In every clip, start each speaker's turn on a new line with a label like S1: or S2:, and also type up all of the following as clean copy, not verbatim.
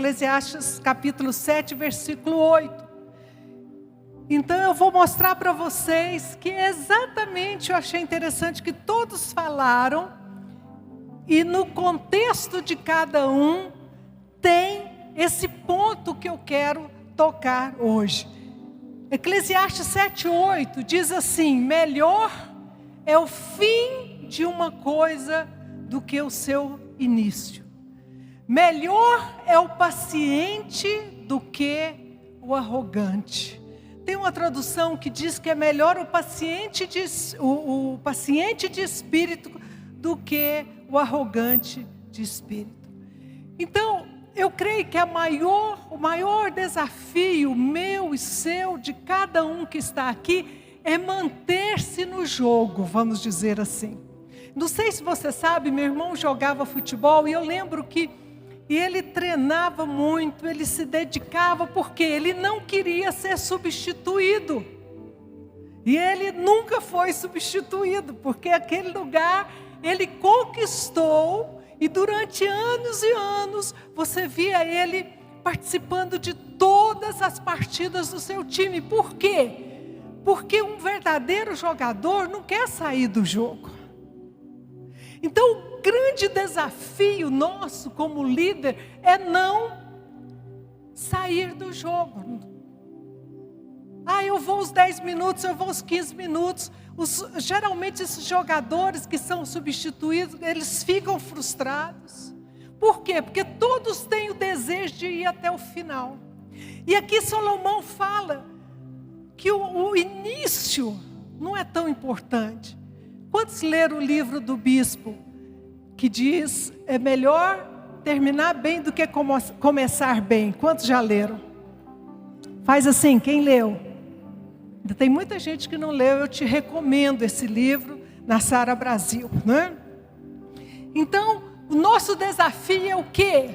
S1: Eclesiastes capítulo 7, versículo 8. Então eu vou mostrar para vocês que exatamente eu achei interessante que todos falaram, e no contexto de cada um tem esse ponto que eu quero tocar hoje. Eclesiastes 7:8 diz assim: melhor é o fim de uma coisa do que o seu início. Melhor é o paciente do que o arrogante. Tem uma tradução que diz que é melhor o paciente de espírito do que o arrogante de espírito. Então, eu creio que o maior desafio meu e seu, de cada um que está aqui, é manter-se no jogo, vamos dizer assim. Não sei se você sabe, meu irmão jogava futebol e eu lembro que ele treinava muito, ele se dedicava, porque ele não queria ser substituído. E ele nunca foi substituído, porque aquele lugar ele conquistou. E durante anos e anos, você via ele participando de todas as partidas do seu time. Por quê? Porque um verdadeiro jogador não quer sair do jogo. Então, o grande desafio nosso como líder é não sair do jogo. Eu vou os 10 minutos, eu vou os 15 minutos. Geralmente esses jogadores que são substituídos, eles ficam frustrados. Por quê? Porque todos têm o desejo de ir até o final. E aqui Salomão fala que o início não é tão importante. Quantos leram o livro do bispo que diz: é melhor terminar bem do que começar bem? Quantos já leram? Faz assim, quem leu? Tem muita gente que não leu, eu te recomendo esse livro na Sara Brasil, né? Então, o nosso desafio é o quê?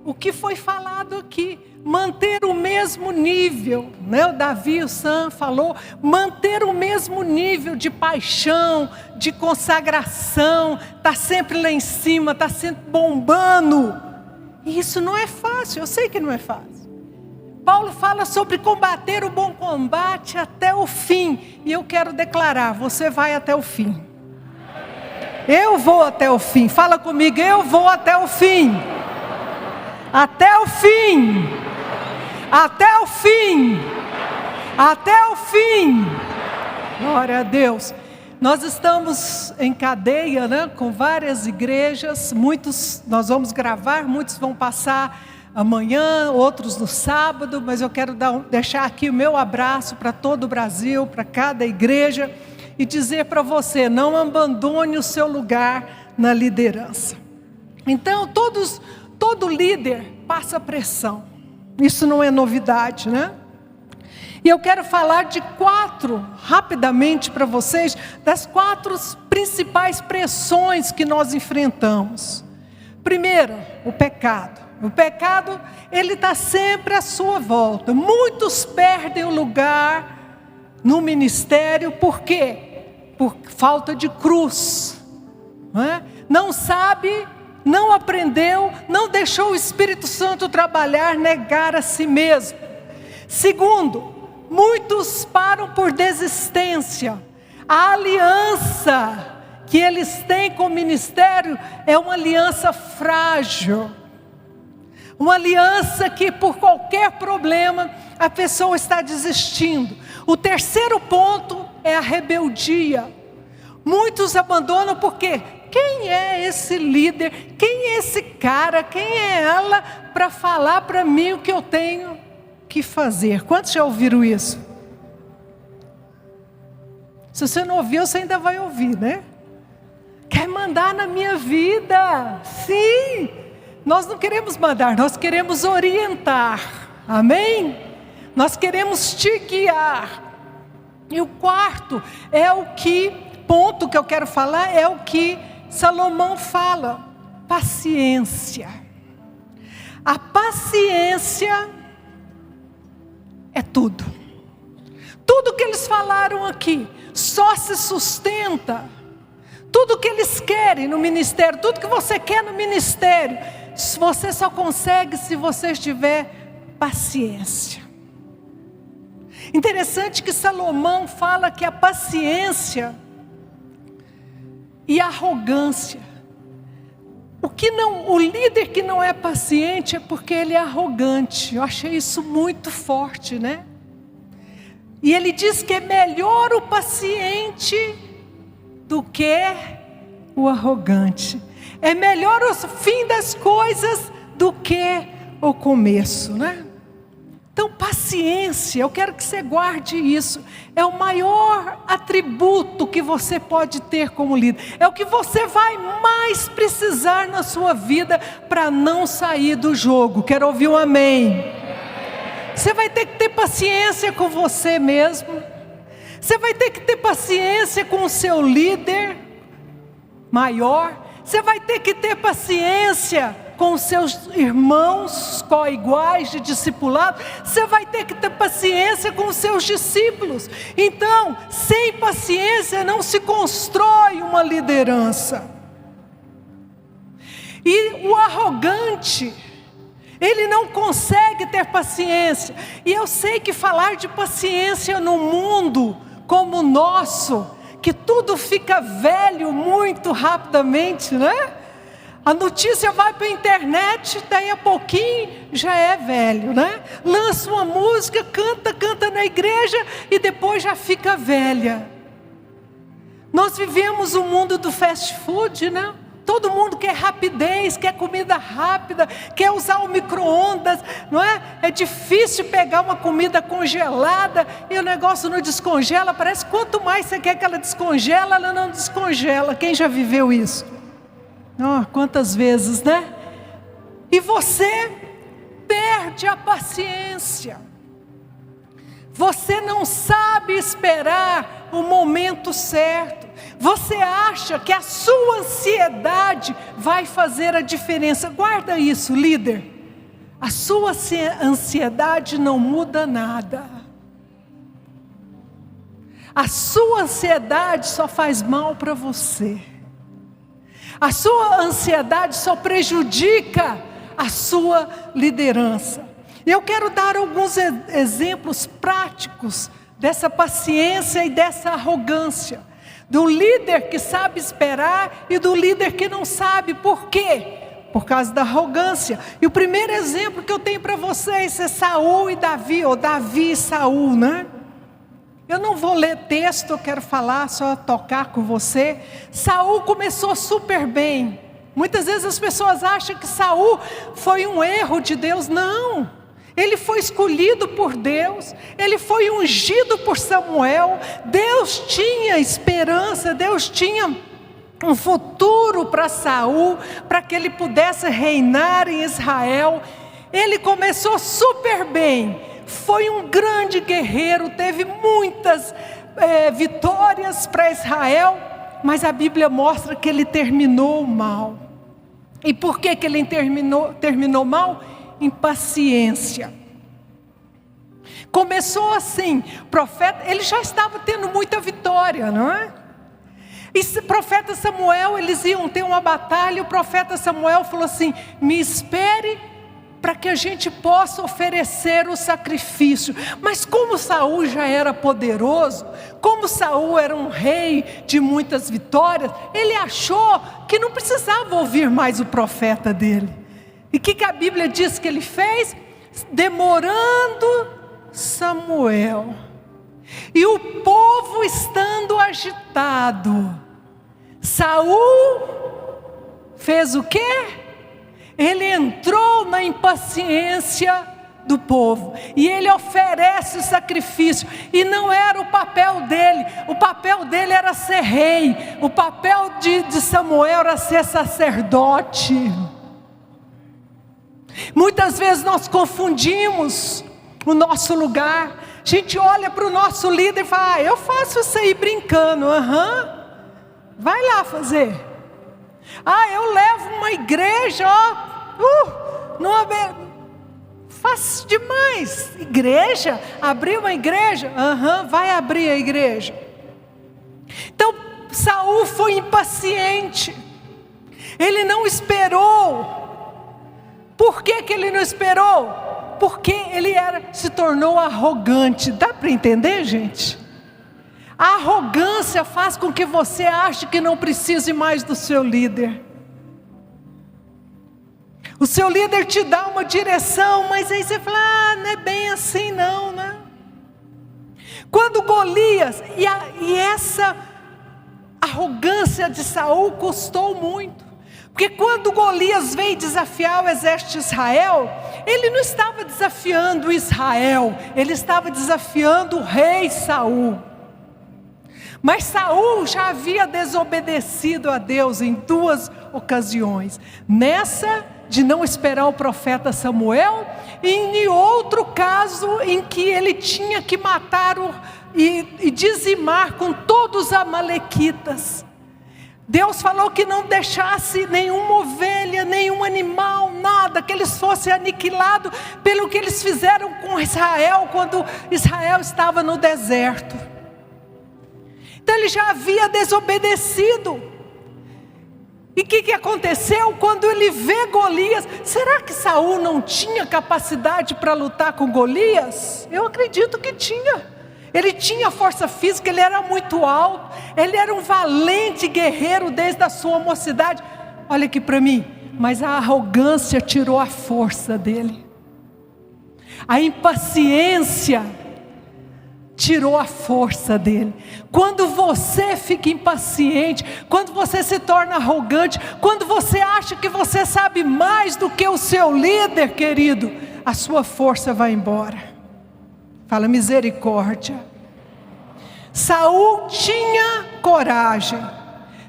S1: O que foi falado aqui, manter o mesmo nível, né? O Davi e o Sam falou, manter o mesmo nível de paixão, de consagração, tá sempre lá em cima, tá sempre bombando. E isso não é fácil, eu sei que não é fácil. Paulo fala sobre combater o bom combate até o fim. E eu quero declarar, você vai até o fim. Eu vou até o fim. Fala comigo, eu vou até o fim. Até o fim. Até o fim. Até o fim. Glória a Deus. Nós estamos em cadeia, né, com várias igrejas. Muitos nós vamos gravar, muitos vão passar amanhã, outros no sábado, mas eu quero deixar aqui o meu abraço para todo o Brasil, para cada igreja, e dizer para você, não abandone o seu lugar na liderança. Então, todo líder passa pressão, isso não é novidade, né? E eu quero falar de rapidamente para vocês, das 4 principais pressões que nós enfrentamos. Primeiro, o pecado. O pecado, ele está sempre à sua volta. Muitos perdem o lugar no ministério, por quê? Por falta de cruz. Não sabe, não aprendeu, não deixou o Espírito Santo trabalhar, negar a si mesmo. Segundo, muitos param por desistência. A aliança que eles têm com o ministério é uma aliança frágil. Uma aliança que por qualquer problema a pessoa está desistindo. O terceiro ponto é a rebeldia. Muitos abandonam porque quem é esse líder? Quem é esse cara? Quem é ela para falar para mim o que eu tenho que fazer? Quantos já ouviram isso? Se você não ouviu, você ainda vai ouvir, né? Quer mandar na minha vida? Sim! Nós não queremos mandar, nós queremos orientar, amém? Nós queremos te guiar. E o quarto ponto que eu quero falar é o que Salomão fala, paciência. A paciência é tudo. Tudo que eles falaram aqui só se sustenta. Tudo que eles querem no ministério, tudo que você quer no ministério, você só consegue se você tiver paciência. Interessante que Salomão fala que a paciência e a arrogância, o líder que não é paciente é porque ele é arrogante. Eu achei isso muito forte, né? E ele diz que é melhor o paciente do que o arrogante. É melhor o fim das coisas do que o começo, né? Então, paciência, eu quero que você guarde isso. É o maior atributo que você pode ter como líder. É o que você vai mais precisar na sua vida para não sair do jogo. Quero ouvir um amém. Você vai ter que ter paciência com você mesmo. Você vai ter que ter paciência com o seu líder maior. Você vai ter que ter paciência com os seus irmãos co-iguais de discipulado. Você vai ter que ter paciência com os seus discípulos. Então, sem paciência não se constrói uma liderança. E o arrogante, ele não consegue ter paciência. E eu sei que falar de paciência no mundo como o nosso, que tudo fica velho muito rapidamente, né? A notícia vai para a internet, daí a pouquinho já é velho, né? Lança uma música, canta na igreja e depois já fica velha. Nós vivemos o mundo do fast food, né? Todo mundo quer rapidez, quer comida rápida, quer usar o micro-ondas, não é? É difícil pegar uma comida congelada e o negócio não descongela. Parece que quanto mais você quer que ela descongela, ela não descongela. Quem já viveu isso? Oh, quantas vezes, né? E você perde a paciência. Você não sabe esperar o momento certo. Você acha que a sua ansiedade vai fazer a diferença. Guarda isso, líder. A sua ansiedade não muda nada. A sua ansiedade só faz mal para você. A sua ansiedade só prejudica a sua liderança. Eu quero dar alguns exemplos práticos dessa paciência e dessa arrogância. Do líder que sabe esperar e do líder que não sabe. Por quê? Por causa da arrogância. E o primeiro exemplo que eu tenho para vocês é Saul e Davi, ou Davi e Saul, né? Eu não vou ler texto, eu quero falar, só tocar com você. Saul começou super bem. Muitas vezes as pessoas acham que Saul foi um erro de Deus. Não, ele foi escolhido por Deus, ele foi ungido por Samuel. Deus tinha esperança, Deus tinha um futuro para Saul, para que ele pudesse reinar em Israel. Ele começou super bem. Foi um grande guerreiro, teve muitas vitórias para Israel, mas a Bíblia mostra que ele terminou mal. E por que ele terminou mal? Impaciência. Começou assim, profeta, ele já estava tendo muita vitória, não é? E profeta Samuel, eles iam ter uma batalha, e o profeta Samuel falou assim: me espere para que a gente possa oferecer o sacrifício. Mas como Saul já era poderoso, como Saul era um rei de muitas vitórias, ele achou que não precisava ouvir mais o profeta dele. E o que a Bíblia diz que ele fez? Demorando Samuel, e o povo estando agitado, Saul fez o quê? Ele entrou na impaciência do povo, e ele oferece o sacrifício, e não era o papel dele era ser rei, o papel de Samuel era ser sacerdote. Muitas vezes nós confundimos o nosso lugar. A gente olha para o nosso líder e fala: eu faço isso aí brincando. Vai lá fazer. Eu levo uma igreja, faço demais. Igreja? Abrir uma igreja? Vai abrir a igreja. Então Saul foi impaciente. Ele não esperou Por que que ele não esperou? Porque ele se tornou arrogante. Dá para entender, gente? A arrogância faz com que você ache que não precise mais do seu líder. O seu líder te dá uma direção, mas aí você fala, não é bem assim não, né? Quando Golias, e essa arrogância de Saul custou muito. Porque quando Golias veio desafiar o exército de Israel, ele não estava desafiando Israel, ele estava desafiando o rei Saul. Mas Saul já havia desobedecido a Deus em 2 ocasiões. Nessa de não esperar o profeta Samuel, e em outro caso em que ele tinha que matar e dizimar com todos os amalequitas. Deus falou que não deixasse nenhuma ovelha, nenhum animal, nada, que eles fossem aniquilados pelo que eles fizeram com Israel, quando Israel estava no deserto. Então ele já havia desobedecido. E o que aconteceu quando ele vê Golias? Será que Saul não tinha capacidade para lutar com Golias? Eu acredito que tinha. Ele tinha força física, ele era muito alto, ele era um valente guerreiro desde a sua mocidade. Olha aqui para mim, mas a arrogância tirou a força dele. A impaciência tirou a força dele. Quando você fica impaciente, quando você se torna arrogante, quando você acha que você sabe mais do que o seu líder, querido, a sua força vai embora. Fala misericórdia. Saul tinha coragem,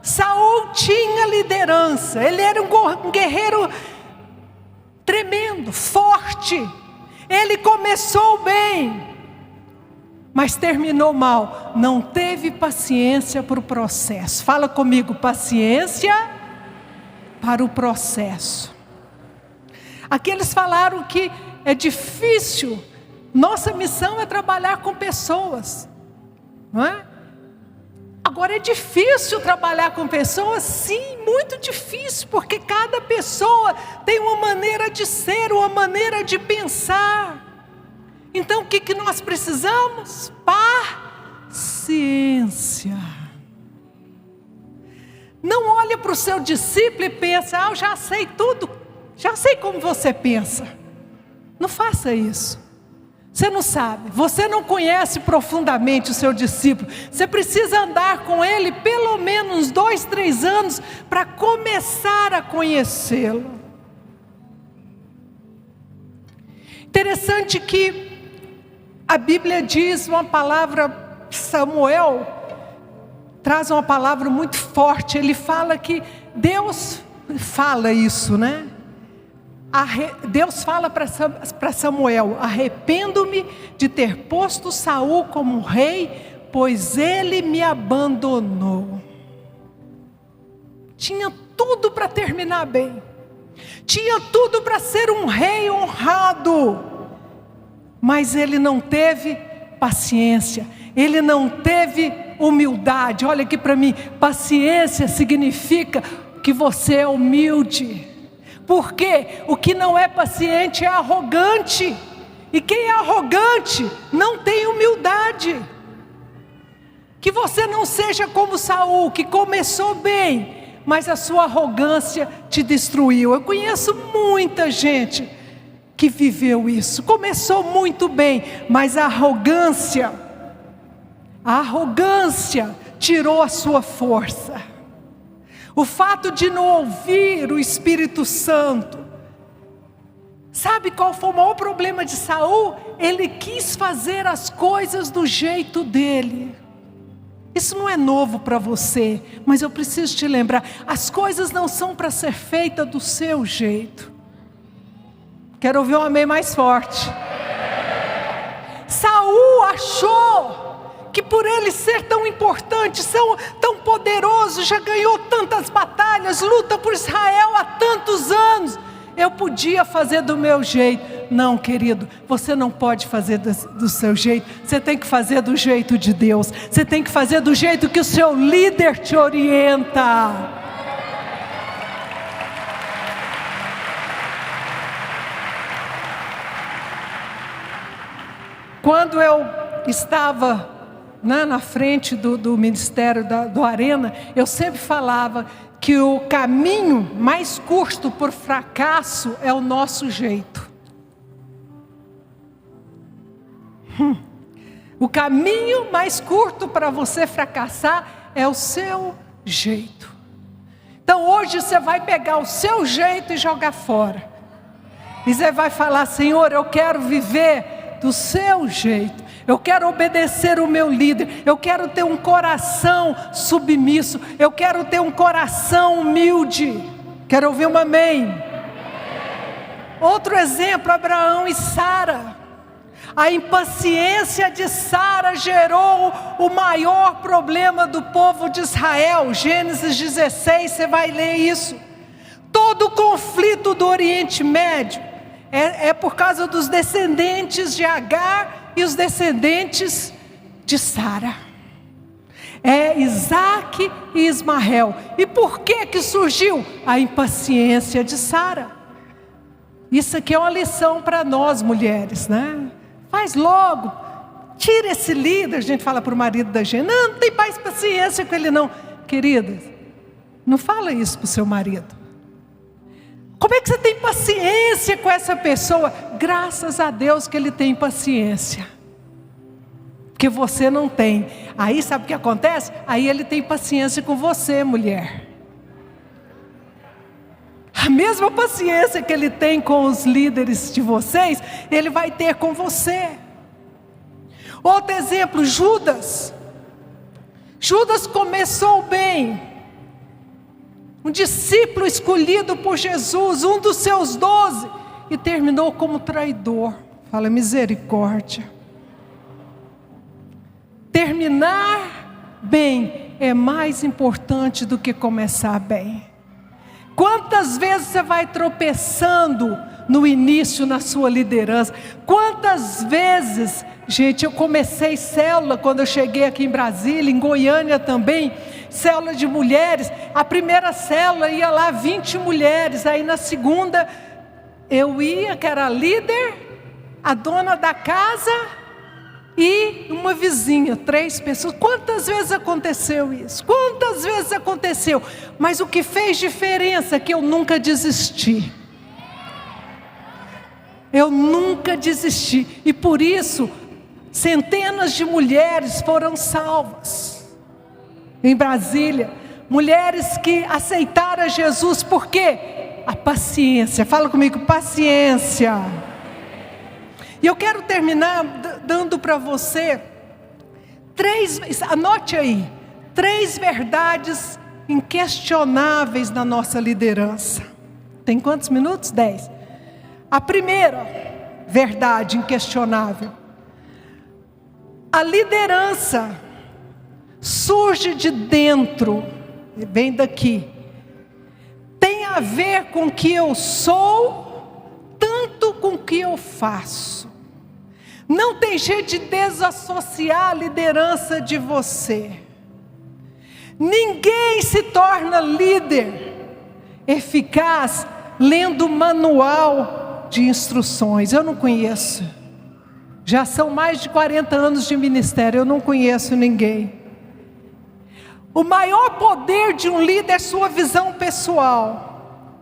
S1: Saul tinha liderança, ele era um guerreiro tremendo, forte. Ele começou bem, mas terminou mal. Não teve paciência para o processo. Fala comigo, paciência para o processo. Aqui eles falaram que é difícil. Nossa missão é trabalhar com pessoas, não é? Agora é difícil trabalhar com pessoas? Sim, muito difícil, porque cada pessoa tem uma maneira de ser, uma maneira de pensar. Então o que nós precisamos? Paciência. Não olhe para o seu discípulo e pensa, eu já sei tudo, já sei como você pensa. Não faça isso. Você não sabe, você não conhece profundamente o seu discípulo. Você precisa andar com ele pelo menos 2, 3 anos para começar a conhecê-lo. Interessante que a Bíblia diz uma palavra, Samuel traz uma palavra muito forte. Ele fala que Deus fala isso, né? Deus fala para Samuel: arrependo-me de ter posto Saul como rei, pois ele me abandonou. Tinha tudo para terminar bem, tinha tudo para ser um rei honrado, mas ele não teve paciência, ele não teve humildade. Olha aqui para mim, paciência significa que você é humilde. Porque o que não é paciente é arrogante. E quem é arrogante não tem humildade. Que você não seja como Saul, que começou bem, mas a sua arrogância te destruiu. Eu conheço muita gente que viveu isso. Começou muito bem, mas a arrogância tirou a sua força. O fato de não ouvir o Espírito Santo. Sabe qual foi o maior problema de Saul? Ele quis fazer as coisas do jeito dele. Isso não é novo para você, mas eu preciso te lembrar, as coisas não são para ser feitas do seu jeito. Quero ouvir um amém mais forte. Saul achou que por ele ser tão importante, tão poderoso, já ganhou tantas batalhas, luta por Israel há tantos anos, eu podia fazer do meu jeito. Não, querido, você não pode fazer do seu jeito, você tem que fazer do jeito de Deus, você tem que fazer do jeito que o seu líder te orienta. quando eu estava na frente do ministério do Arena, eu sempre falava que o caminho mais curto para o fracasso é o nosso jeito. O caminho mais curto para você fracassar é o seu jeito. Então hoje você vai pegar o seu jeito e jogar fora. E você vai falar: Senhor, eu quero viver do seu jeito. Eu quero obedecer o meu líder. Eu quero ter um coração submisso. Eu quero ter um coração humilde. Quero ouvir um amém. Outro exemplo, Abraão e Sara. A impaciência de Sara gerou o maior problema do povo de Israel. Gênesis 16, você vai ler isso. Todo o conflito do Oriente Médio é por causa dos descendentes de Agar e os descendentes de Sara. É Isaac e Ismael. E por que surgiu? A impaciência de Sara. Isso aqui é uma lição para nós mulheres, né? Faz logo, tira esse líder. A gente fala para o marido da gente: não tem mais paciência com ele não. Queridas, não fala isso para o seu marido. Como é que você tem paciência com essa pessoa? Graças a Deus que ele tem paciência, porque você não tem. Aí sabe o que acontece? Aí ele tem paciência com você, mulher. A mesma paciência que ele tem com os líderes de vocês, ele vai ter com você. Outro exemplo, Judas. Judas começou bem. Um discípulo escolhido por Jesus, um dos seus 12, e terminou como traidor. Fala, misericórdia. Terminar bem é mais importante do que começar bem. Quantas vezes você vai tropeçando no início na sua liderança? Quantas vezes, gente, eu comecei célula quando eu cheguei aqui em Brasília, em Goiânia também, célula de mulheres. A primeira célula ia lá 20 mulheres, aí na segunda eu ia, que era a líder, a dona da casa e uma vizinha, 3 pessoas. Quantas vezes aconteceu isso? Quantas vezes aconteceu? Mas o que fez diferença é que eu nunca desisti. Eu nunca desisti. E por isso, centenas de mulheres foram salvas em Brasília. Mulheres que aceitaram Jesus. Por quê? A paciência. Fala comigo, paciência. E eu quero terminar dando para você 3, anote aí, 3 verdades inquestionáveis na nossa liderança. Tem quantos minutos? 10. A primeira verdade inquestionável: a liderança surge de dentro, vem daqui. Tem a ver com o que eu sou, tanto com o que eu faço. Não tem jeito de desassociar a liderança de você. Ninguém se torna líder eficaz lendo manual de instruções. Eu não conheço. Já são mais de 40 anos de ministério, eu não conheço ninguém. O maior poder de um líder é sua visão pessoal,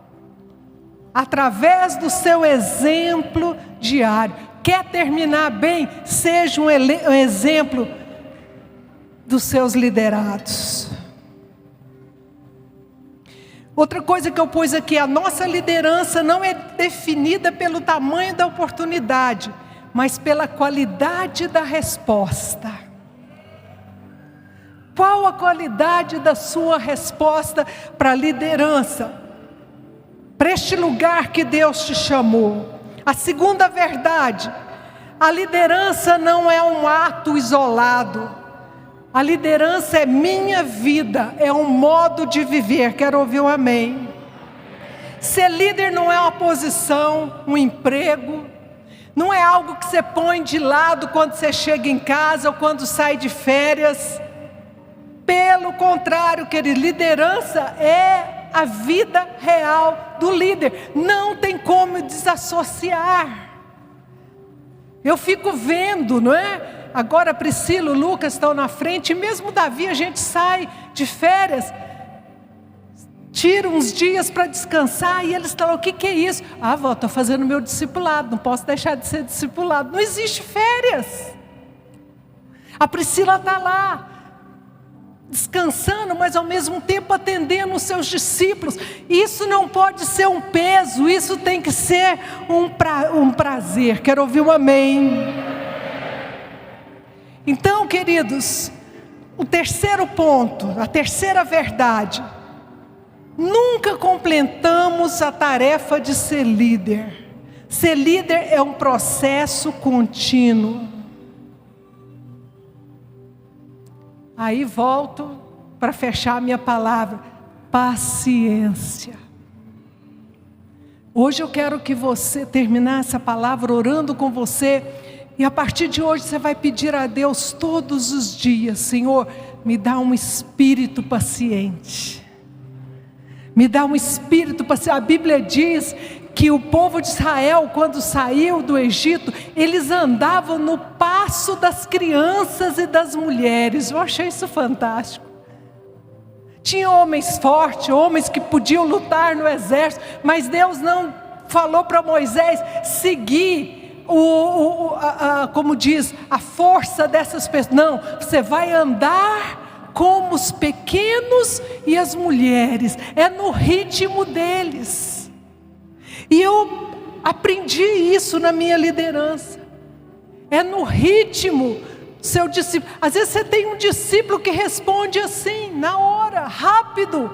S1: através do seu exemplo diário. Quer terminar bem? Seja um exemplo dos seus liderados. Outra coisa que eu pus aqui: a nossa liderança não é definida pelo tamanho da oportunidade, mas pela qualidade da resposta. Qual a qualidade da sua resposta para a liderança? Para este lugar que Deus te chamou. A segunda verdade: a liderança não é um ato isolado. A liderança é minha vida, é um modo de viver. Quero ouvir um amém. Ser líder não é uma posição, um emprego. Não é algo que você põe de lado quando você chega em casa ou quando sai de férias. Pelo contrário, querido, liderança é a vida real do líder. Não tem como desassociar. Eu fico vendo, não é? Agora Priscila, o Lucas estão na frente, e mesmo Davi, a gente sai de férias, tira uns dias para descansar, e eles falam: o que é isso? Ah, vó, estou fazendo meu discipulado, não posso deixar de ser discipulado. Não existe férias. A Priscila está lá, descansando, mas ao mesmo tempo atendendo os seus discípulos. Isso não pode ser um peso, isso tem que ser um prazer. Quero ouvir um amém. Então, queridos, o terceiro ponto, a terceira verdade: nunca completamos a tarefa de ser líder. Ser líder é um processo contínuo. Aí volto para fechar a minha palavra: paciência. Hoje eu quero que você terminar essa palavra orando com você, e a partir de hoje você vai pedir a Deus todos os dias: Senhor, me dá um espírito paciente. Me dá um espírito paciente. A Bíblia diz que o povo de Israel, quando saiu do Egito, eles andavam no passo das crianças e das mulheres. Eu achei isso fantástico. Tinha homens fortes, homens que podiam lutar no exército, mas Deus não falou para Moisés seguir como diz, a força dessas pessoas. Não, você vai andar como os pequenos e as mulheres, é no ritmo deles. E eu aprendi isso na minha liderança. É no ritmo, seu discípulo. Às vezes você tem um discípulo que responde assim, na hora, rápido,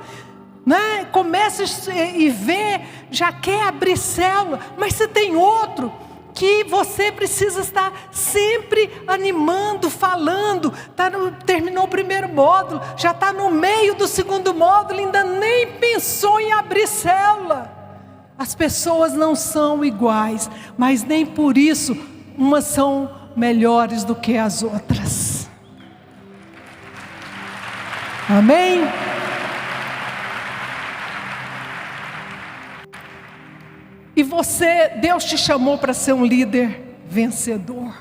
S1: né? Começa e vê, já quer abrir célula. Mas você tem outro que você precisa estar sempre animando, falando. Terminou o primeiro módulo, já está no meio do segundo módulo, ainda nem pensou em abrir célula. As pessoas não são iguais, mas nem por isso umas são melhores do que as outras. Amém? E você, Deus te chamou para ser um líder vencedor.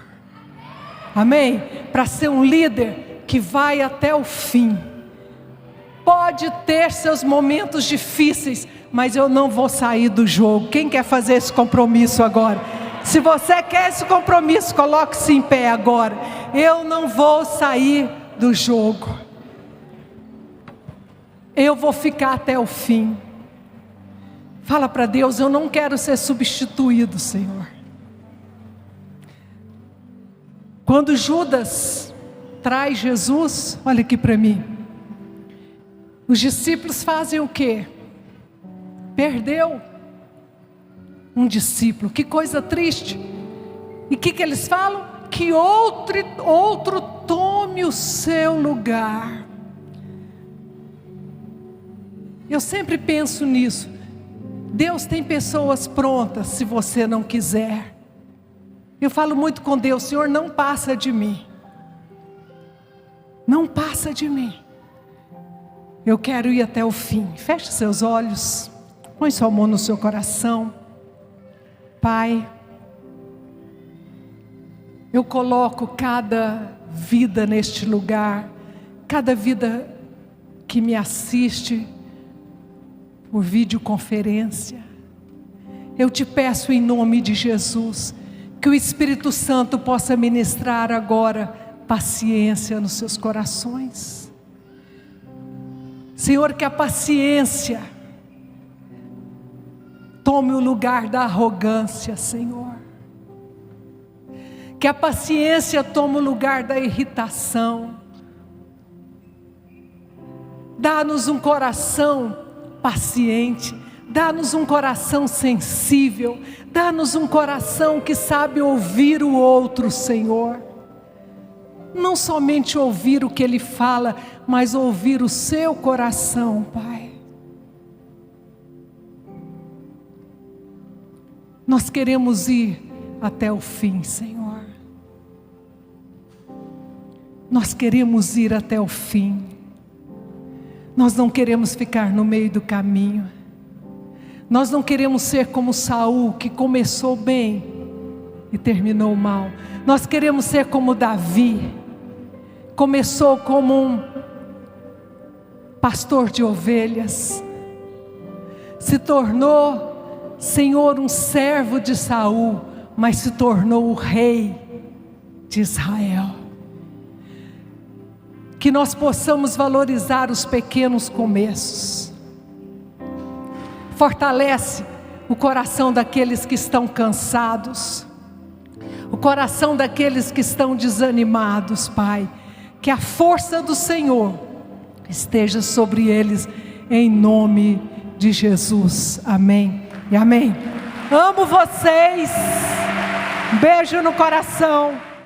S1: Amém? Para ser um líder que vai até o fim. Pode ter seus momentos difíceis, mas eu não vou sair do jogo. Quem quer fazer esse compromisso agora? Se você quer esse compromisso, coloque-se em pé agora. Eu não vou sair do jogo. Eu vou ficar até o fim. Fala para Deus: eu não quero ser substituído, Senhor. Quando Judas traz Jesus, olha aqui para mim. Os discípulos fazem o quê? Perdeu um discípulo. Que coisa triste. E o que eles falam? Que outro tome o seu lugar. Eu sempre penso nisso. Deus tem pessoas prontas se você não quiser. Eu falo muito com Deus: Senhor, não passa de mim. Não passa de mim. Eu quero ir até o fim. Feche seus olhos. Põe sua mão no seu coração. Pai, eu coloco cada vida neste lugar, cada vida que me assiste por videoconferência. Eu te peço em nome de Jesus, que o Espírito Santo possa ministrar agora paciência nos seus corações. Senhor, que a paciência tome o lugar da arrogância, Senhor. Que a paciência tome o lugar da irritação. Dá-nos um coração paciente. Dá-nos um coração sensível. Dá-nos um coração que sabe ouvir o outro, Senhor. Não somente ouvir o que Ele fala, mas ouvir o seu coração, Pai. Nós queremos ir até o fim, Senhor. Nós queremos ir até o fim. Nós não queremos ficar no meio do caminho. Nós não queremos ser como Saul, que começou bem e terminou mal. Nós queremos ser como Davi. Começou como um pastor de ovelhas, se tornou, Senhor, um servo de Saul, mas se tornou o rei de Israel. Que nós possamos valorizar os pequenos começos. Fortalece o coração daqueles que estão cansados, o coração daqueles que estão desanimados, Pai. Que a força do Senhor esteja sobre eles, em nome de Jesus. Amém e amém. Amo vocês. Beijo no coração.